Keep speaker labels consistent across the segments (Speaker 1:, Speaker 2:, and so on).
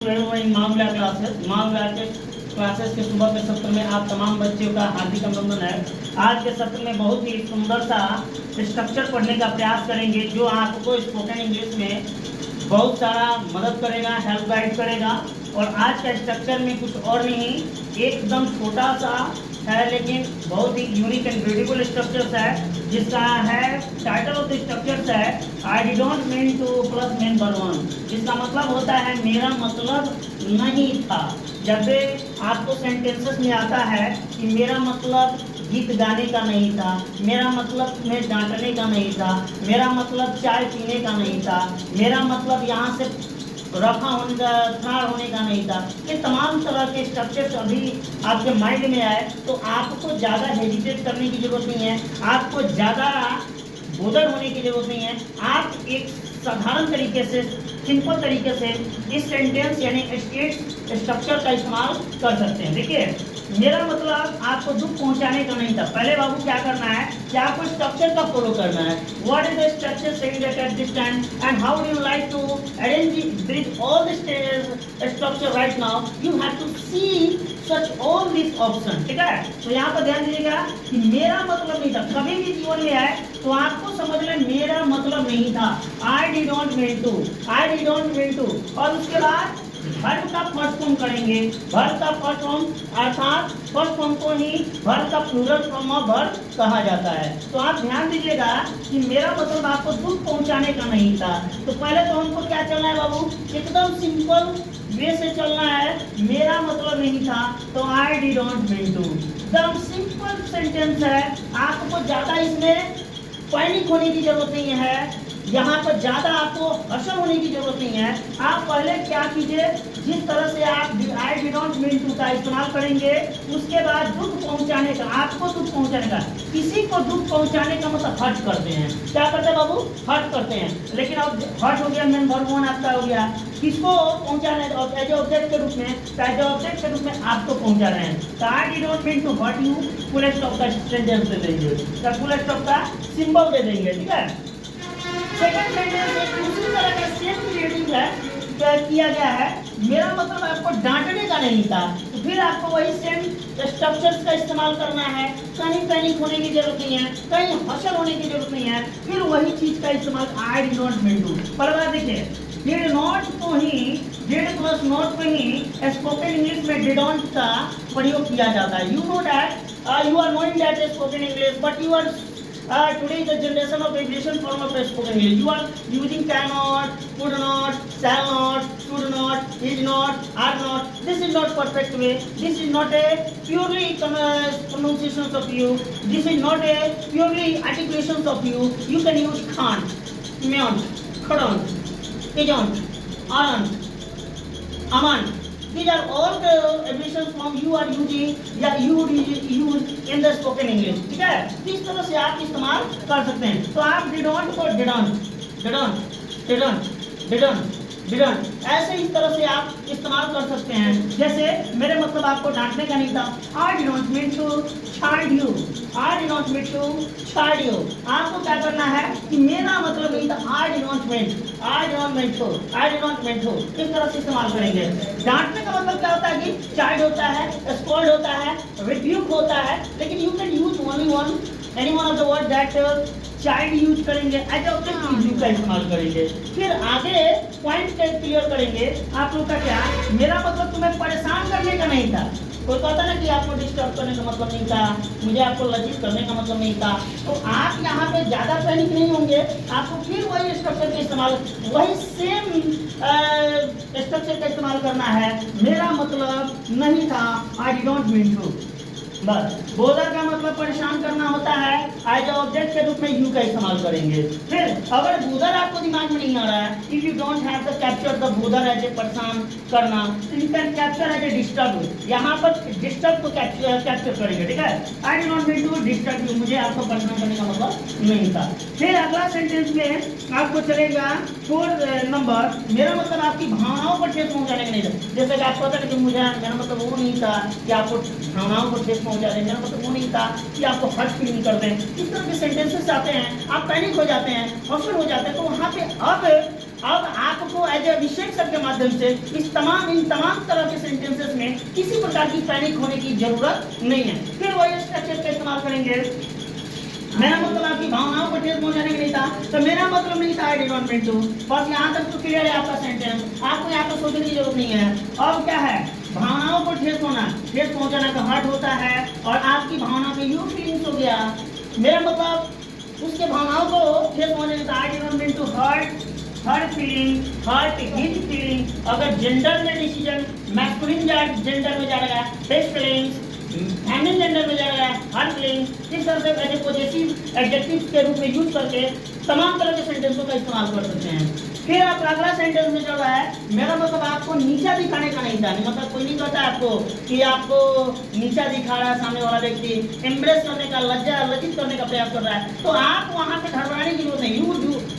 Speaker 1: मामला क्लासेस के सुबह के सत्र में आप तमाम बच्चों का हार्दिक अभिनंदन है। आज के सत्र में बहुत ही सुंदर सा स्ट्रक्चर पढ़ने का प्रयास करेंगे जो आपको स्पोकन इंग्लिश में बहुत सारा मदद करेगा, हेल्प गाइड करेगा। और आज का स्ट्रक्चर में कुछ और नहीं, एकदम छोटा सा है लेकिन बहुत ही यूनिक एंड ब्यूटीफुल स्ट्रक्चर्स है, जिसका है टाइटल ऑफ द स्ट्रक्चर्स है I don't mean two plus member one. इसका मतलब होता है मेरा मतलब नहीं था। जब भी आपको सेंटेंसेस में आता है कि मेरा मतलब गीत गाने का नहीं था, मेरा मतलब तुम्हें डांटने का नहीं था, मेरा मतलब चाय पीने का नहीं था, मेरा मतलब यहाँ से रफा होने का ठाड़ होने का नहीं था, ये तमाम तरह के स्ट्रक्चर्स अभी आपके माइंड में आए तो आपको ज़्यादा हेजिटेट करने की जरूरत नहीं है, आपको ज़्यादा बोदर होने की जरूरत नहीं है। आप एक साधारण तरीके से, सिंपल तरीके से इस सेंटेंस यानी स्टेट स्ट्रक्चर का इस्तेमाल कर सकते हैं। देखिए, मेरा मतलब आपको दुख पहुंचाने का नहीं था। पहले बाबू क्या करना है कि आपको स्ट्रक्चर का फॉलो करना है। What is the structure saying that at this time and how do you like to arrange bridge all the structure right now, you have to see such all this option. ठीक है, तो यहाँ पर ध्यान दीजिएगा कि मेरा मतलब नहीं था। कभी भी जीवन में आए तो आपको समझ लें मेरा मतलब नहीं था, I did not mean to, I did not mean to. और उसके बाद वर्ब का फर्स्ट फॉर्म करेंगे। वर्ब का फर्स्ट फॉर्म अर्थात फर्स्ट फॉर्म को ही वर्ब का प्लूरल फॉर्म ऑफ वर्ब कहा जाता है। तो आप ध्यान दीजिएगा कि मेरा मतलब आपको दुख पहुंचाने का नहीं था। तो पहले तो हमको क्या चलना है बाबू, एकदम सिंपल वे से चलना है। मेरा मतलब नहीं था तो I did not mean to. एकदम सिंपल सेंटेंस है, आपको ज्यादा इसमें पैनिक होने की जरूरत नहीं है, यहाँ पर ज्यादा आपको हर्षण होने की जरूरत नहीं है। आप पहले क्या कीजिए, जिस तरह से आप I did not mean to का इस्तेमाल करेंगे, उसके बाद दुख पहुंचाने का, आपको दुख पहुंचाने का, किसी को दुख पहुंचाने का मतलब हर्ट करते हैं। क्या करते हैं बाबू, हर्ट करते हैं। लेकिन अब हर्ट हो गया, मेन वर्ब वन आपका हो गया, किसको पहुंचाने एज ऑब्जेक्ट के रूप में, एज ऑब्जेक्ट के रूप में आपको पहुंचा रहे हैं। तो I did not mean to hurt you, full stop का सेंटेंस दे देंगे, फुल स्टॉप का सिंबल दे देंगे। ठीक है, सेकंड सेंटेंस एक दूसरी तरह का सेम क्रिएटिव है, क्या किया गया है, मेरा मतलब आपको डांटने का नहीं था। तो फिर आपको वही सेम स्ट्रक्चर्स का इस्तेमाल करना है। कहीं पैनिक होने की जरूरत नहीं है, कहीं हर्षण होने की जरूरत नहीं है, फिर वही चीज का इस्तेमाल I did not mean to. पर बात देखिए, डिड नॉट को ही, डिड प्लस नॉट को ही स्पोकन इंग्लिश में डिड नॉट का प्रयोग किया जाता है। You know that, you are knowing that spoken English, but you are today the generation of abbreviation form of spoken English. You are using cannot, could not, shall not, should not, is not, are not. This is not perfect way. This is not a purely pronunciations of you. This is not a purely articulations of you. You can use can't, mayn't, couldn't, isn't, aren't, amant. These are all the abbreviations form you are using या you use in the spoken English. ठीक है, इस तरह से आप इस्तेमाल कर सकते हैं। तो आप didn't को didn't ऐसे इस तरह से आप इस्तेमाल कर सकते हैं। जैसे मेरे मतलब आपको डांटने का नहीं था, I did not mean to chide you, I did not mean to chide you। आपको क्या करना है कि मेरा मतलब नहीं था, I did not mean to, इस तरह से इस्तेमाल करेंगे। डांटने का मतलब क्या होता है कि चाइल्ड होता है, स्कॉल्ड होता है, रिब्यूक होता है, लेकिन you can use only one, any one of the word that child use करेंगे, एज ऑब्जेक्ट यू का इस्तेमाल करेंगे। फिर आगे पॉइंट क्लियर करेंगे आप लोग का। क्या, मेरा मतलब तुम्हें परेशान करने का नहीं था। कोई कहता ना कि आपको डिस्टर्ब करने का मतलब नहीं था, मुझे आपको लज्जित करने का मतलब नहीं था। तो आप यहाँ पे ज्यादा पैनिक नहीं होंगे, आपको फिर वही स्ट्रक्चर का इस्तेमाल, वही सेम स्ट्रक्चर का इस्तेमाल करना है। मेरा मतलब नहीं था, I did not mean to. बस बोदर का मतलब परेशान करना होता है, एज ऑब्जेक्ट के रूप में यू का इस्तेमाल करेंगे। फिर अगर बोदर आपको दिमाग में नहीं आ रहा है, if you don't have the capture the bother as a परेशान करना, you can capture as a disturb. यहाँ पर डिस्टर्ब को कैप्चर करेंगे। ठीक है, I did not mean to disturb you, मुझे आपको परेशान करने का मतलब नहीं था। फिर अगला सेंटेंस में आपको चलेगा 4 नंबर, मेरा मतलब आपकी भावनाओं पर ठेस पहुंचाने का नहीं था। जैसे कि आपको पता है कि मुझे, मेरा मतलब वो नहीं था कि आपको भावनाओं पर ठेस पहुंचा दें, मेरा मतलब वो नहीं था कि आपको हर्ट फील नहीं कर दें। इस तरह के सेंटेंसेस आते हैं, आप पैनिक हो जाते हैं, हॉस्पिटल हो जाते हैं, तो वहाँ पे अब अब आपको एज ए विशेष शब्द के माध्यम से इन तमाम तरह के सेंटेंसेस में किसी प्रकार की पैनिक होने की जरूरत नहीं है। फिर वही स्ट्रक्चर का इस्तेमाल करेंगे। मेरा मतलब आपकी भावनाओं को ठेस पहुंचाने के नहीं था, तो मेरा मतलब नहीं था I did not mean to. बस यहाँ तक तो क्लियर है आपका सेंटेंस, आपको यहाँ पर सोचने की जरूरत नहीं है। अब क्या है, भावनाओं को ठेस पहुंचाना का हर्ट होता है, और आपकी भावना पे यू फीलिंग्स हो गया। मेरा मतलब उसके भावनाओं को ठेस पहुंचाने का I did not mean to hurt feeling, hurt guilt feeling. अगर जेंडर में डिसीजन मैस्कुलिन जेंडर में जा रहा है, बेस्ट फीलिंग्स, फेमिनिन जेंडर में जा रहा है, हर्ट फीलिंग। इस तरह से एज ए पॉजिटिव एडजेक्टिव के रूप में यूज करके तमाम तरह के सेंटेंसों का इस्तेमाल कर सकते हैं। फिर आप अगला सेंटेंस में चल रहा है, मेरा मतलब आपको नीचा दिखाने का नहीं था। मतलब कोई नहीं कहता आपको कि आपको नीचा दिखा रहा है सामने वाला व्यक्ति, एम्ब्रेस करने का, लज्जित करने का प्रयास कर रहा है, तो आप वहां पे घबराने की जरूरत नहीं। You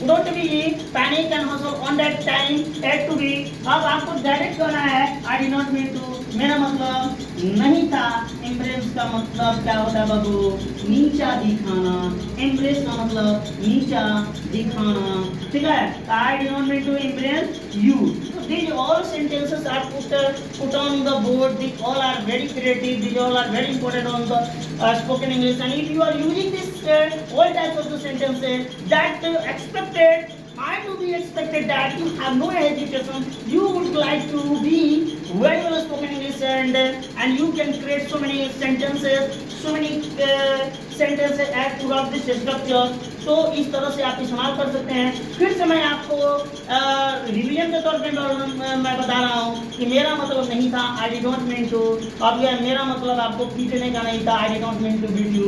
Speaker 1: don't be panic and hustle on that time at to be. अब आपको डायरेक्ट कहना है I did not mean to, मेरा मतलब नहीं था। एम्ब्रेस का मतलब क्या होता है बाबू, नीचा दिखाना। एम्ब्रेस का मतलब नीचा दिखाना, ठीक है। I did not mean to embrace you. So these all sentences are put on the board. These all are very creative. These all are very important on the spoken English. And if you are using this all types of the sentences, that expected, I to be expected that you have no hesitation. You would like to be very well spoken English, and you can create so many sentences, sentences as throughout this structure. तो इस तरह से आप इस्तेमाल कर सकते हैं। फिर से मैं आपको रिवीजन के तौर पे मैं बता रहा हूँ कि मेरा मतलब नहीं था I did not mean to. अब यह मेरा मतलब आपको पीटने का नहीं था, I did not mean to beat you.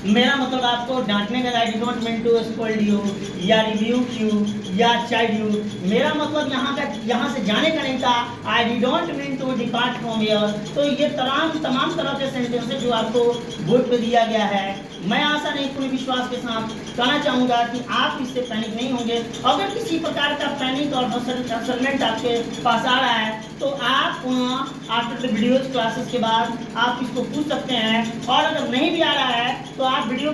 Speaker 1: मेरा मतलब आपको डांटने का, I did not mean to scold you या रिव्यूक यू या चाइल्ड यू। मेरा मतलब यहाँ से जाने का नहीं था, I did not mean to depart from here. तो ये तमाम तरह के सेंटेंस है जो आपको बोर्ड पे दिया गया है। मैं आशा नहीं पूरे विश्वास के साथ कहना चाहूँगा कि आप इससे पैनिक नहीं होंगे। अगर किसी प्रकार का पैनिक और हसलमेंट आपके पास आ रहा है तो आप आफ्टर द वीडियोज क्लासेस के बाद आप इसको पूछ सकते हैं, और अगर नहीं भी आ रहा है तो आप वीडियो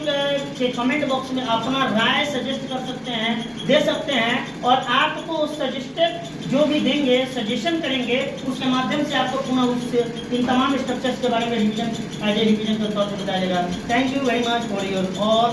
Speaker 1: के कमेंट बॉक्स में अपना राय सजेस्ट कर सकते हैं, दे सकते हैं, और आपको सजेस्टेड जो भी देंगे, सजेशन करेंगे, उसके माध्यम से आपको पुनः इन तमाम स्ट्रक्चर्स के बारे में रिवीजन के तौर पर बताया जाएगा। Thank you very much for your all.